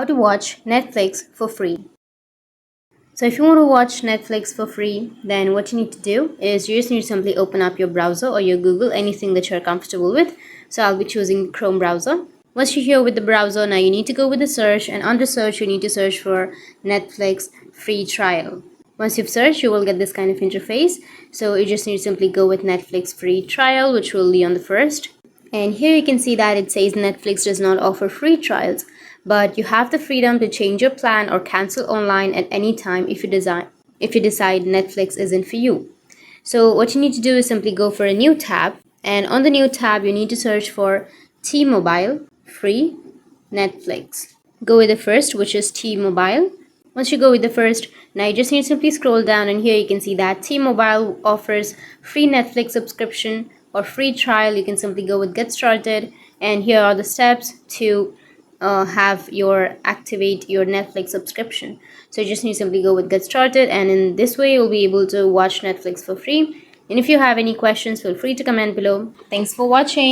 to watch Netflix for free. So if you want to watch Netflix for free, then what you need to do is you just need to simply open up your browser or your Google, anything that you're comfortable with. So I'll be choosing Chrome browser. Once you're here with the browser, now you need to go with the search, and under search you need to search for Netflix free trial. Once you've searched, you will get this kind of interface. So you just need to simply go with Netflix free trial, which will be on the first. And here you can see that it says Netflix does not offer free trials, but you have the freedom to change your plan or cancel online at any time if you decide Netflix isn't for you. So what you need to do is simply go for a new tab, and on the new tab you need to search for T-Mobile free Netflix. Go with the first, which is T-Mobile. Once you go with the first, now you just need to simply scroll down, and here you can see that T-Mobile offers free Netflix subscription or free trial. You can simply go with get started, and here are the steps to activate your Netflix subscription. So you just need to simply go with get started, and in this way you'll be able to watch Netflix for free. And if you have any questions, feel free to comment below. Thanks for watching.